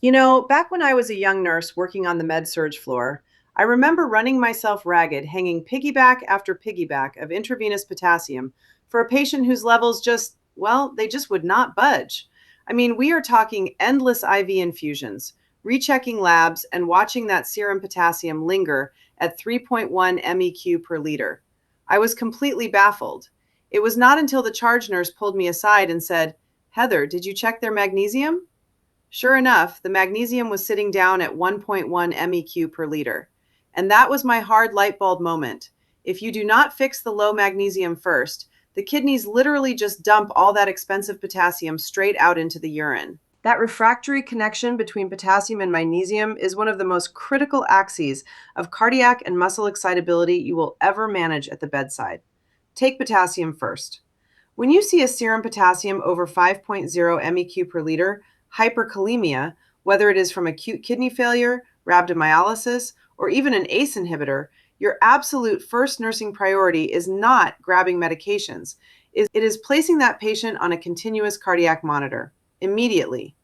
Back when I was a young nurse working on the med-surg floor, I remember running myself ragged, hanging piggyback after piggyback of intravenous potassium for a patient whose levels they just would not budge. I mean, we are talking endless IV infusions, rechecking labs, and watching that serum potassium linger at 3.1 MEq per liter. I was completely baffled. It was not until the charge nurse pulled me aside and said, "Heather, did you check their magnesium?" Sure enough, the magnesium was sitting down at 1.1 MEq per liter. And that was my hard light bulb moment. If you do not fix the low magnesium first, the kidneys literally just dump all that expensive potassium straight out into the urine. That refractory connection between potassium and magnesium is one of the most critical axes of cardiac and muscle excitability you will ever manage at the bedside. Take potassium first. When you see a serum potassium over 5.0 MEq per liter, hypercalcemia, whether it is from acute kidney failure, rhabdomyolysis, or even an ACE inhibitor, your absolute first nursing priority is not grabbing medications. It is placing that patient on a continuous cardiac monitor immediately.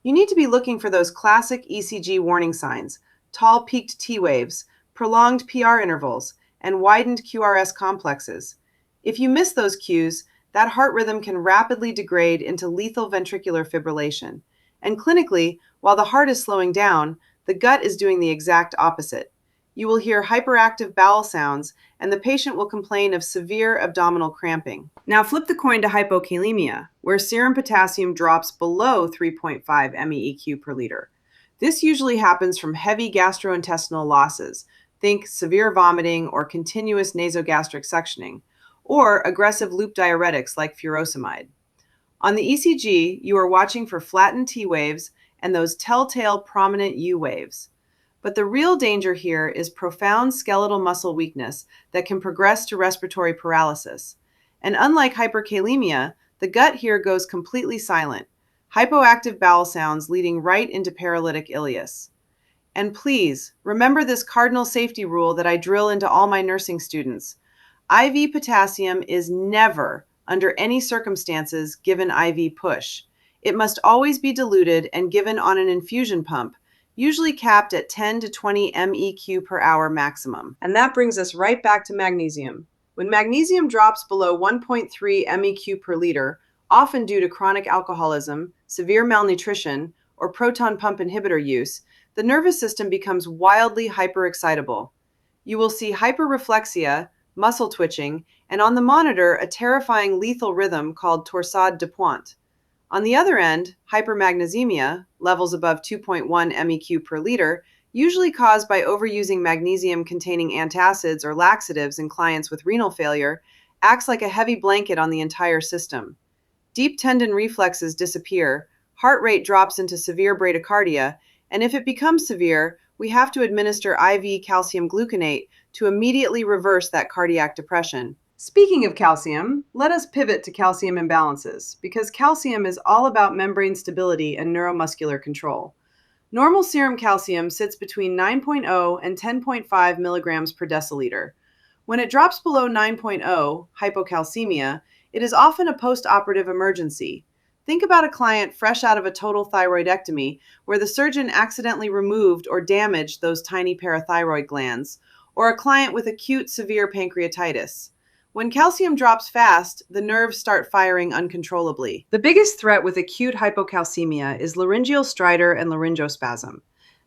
You need to be looking for those classic ECG warning signs: tall peaked T waves, prolonged PR intervals, and widened QRS complexes. If you miss those cues, that heart rhythm can rapidly degrade into lethal ventricular fibrillation. And clinically, while the heart is slowing down, the gut is doing the exact opposite. You will hear hyperactive bowel sounds, and the patient will complain of severe abdominal cramping. Now flip the coin to hypocalcemia, where serum potassium drops below 3.5 MEq per liter. This usually happens from heavy gastrointestinal losses, think severe vomiting or continuous nasogastric suctioning, or aggressive loop diuretics like furosemide. On the ECG, you are watching for flattened T waves and those telltale prominent U waves. But the real danger here is profound skeletal muscle weakness that can progress to respiratory paralysis. And unlike hyperkalemia, the gut here goes completely silent, hypoactive bowel sounds leading right into paralytic ileus. And please, remember this cardinal safety rule that I drill into all my nursing students. IV potassium is never, under any circumstances, given IV push. It must always be diluted and given on an infusion pump, usually capped at 10 to 20 MEq per hour maximum. And that brings us right back to magnesium. When magnesium drops below 1.3 MEq per liter, often due to chronic alcoholism, severe malnutrition, or proton pump inhibitor use, the nervous system becomes wildly hyperexcitable. You will see hyperreflexia, muscle twitching, and on the monitor, a terrifying lethal rhythm called torsade de pointe. On the other end, hypermagnesemia, levels above 2.1 MEq per liter, usually caused by overusing magnesium-containing antacids or laxatives in clients with renal failure, acts like a heavy blanket on the entire system. Deep tendon reflexes disappear, heart rate drops into severe bradycardia, and if it becomes severe, we have to administer IV calcium gluconate to immediately reverse that cardiac depression. Speaking of calcium, let us pivot to calcium imbalances, because calcium is all about membrane stability and neuromuscular control. Normal serum calcium sits between 9.0 and 10.5 milligrams per deciliter. When it drops below 9.0, hypocalcemia, it is often a post-operative emergency. Think about a client fresh out of a total thyroidectomy where the surgeon accidentally removed or damaged those tiny parathyroid glands, or a client with acute severe pancreatitis. When calcium drops fast, the nerves start firing uncontrollably. The biggest threat with acute hypocalcemia is laryngeal stridor and laryngospasm.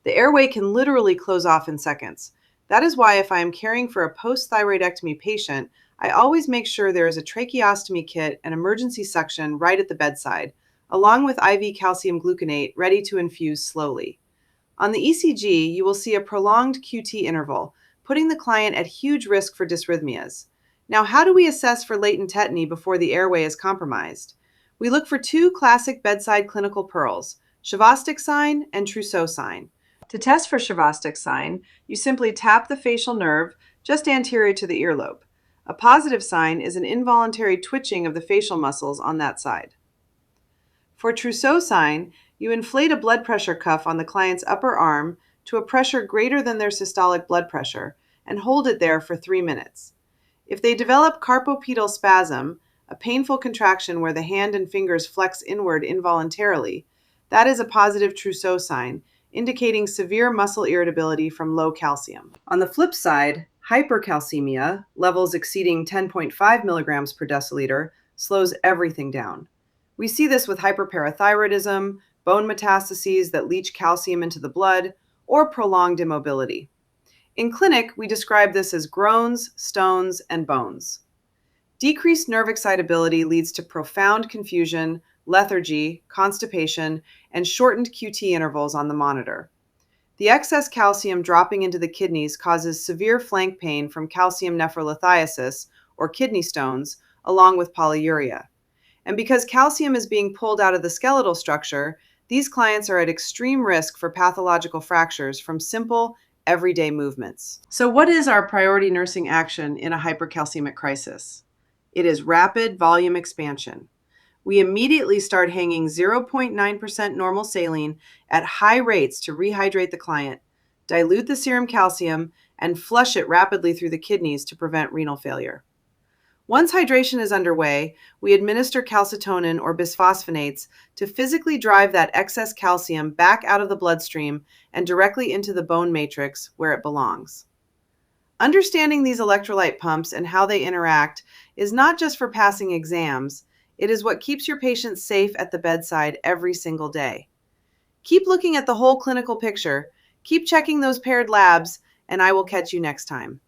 The airway can literally close off in seconds. That is why if I am caring for a post-thyroidectomy patient, I always make sure there is a tracheostomy kit and emergency suction right at the bedside, along with IV calcium gluconate ready to infuse slowly. On the ECG, you will see a prolonged QT interval, putting the client at huge risk for dysrhythmias. Now, how do we assess for latent tetany before the airway is compromised? We look for two classic bedside clinical pearls, Shavastic sign and Trousseau sign. To test for Shavastic sign, you simply tap the facial nerve just anterior to the earlobe. A positive sign is an involuntary twitching of the facial muscles on that side. For Trousseau sign, you inflate a blood pressure cuff on the client's upper arm to a pressure greater than their systolic blood pressure and hold it there for 3 minutes. If they develop carpopedal spasm, a painful contraction where the hand and fingers flex inward involuntarily, That is a positive Trousseau sign, indicating severe muscle irritability from low calcium. On the flip side, hypercalcemia, levels exceeding 10.5 milligrams per deciliter, slows everything down. We see this with hyperparathyroidism, bone metastases that leach calcium into the blood, or prolonged immobility. In clinic, we describe this as groans, stones, and bones. Decreased nerve excitability leads to profound confusion, lethargy, constipation, and shortened QT intervals on the monitor. The excess calcium dropping into the kidneys causes severe flank pain from calcium nephrolithiasis, or kidney stones, along with polyuria. And because calcium is being pulled out of the skeletal structure, these clients are at extreme risk for pathological fractures from simple, everyday movements. So, what is our priority nursing action in a hypercalcemic crisis? It is rapid volume expansion. We immediately start hanging 0.9% normal saline at high rates to rehydrate the client, dilute the serum calcium, and flush it rapidly through the kidneys to prevent renal failure. Once hydration is underway, we administer calcitonin or bisphosphonates to physically drive that excess calcium back out of the bloodstream and directly into the bone matrix where it belongs. Understanding these electrolyte pumps and how they interact is not just for passing exams, it is what keeps your patients safe at the bedside every single day. Keep looking at the whole clinical picture, keep checking those paired labs, and I will catch you next time.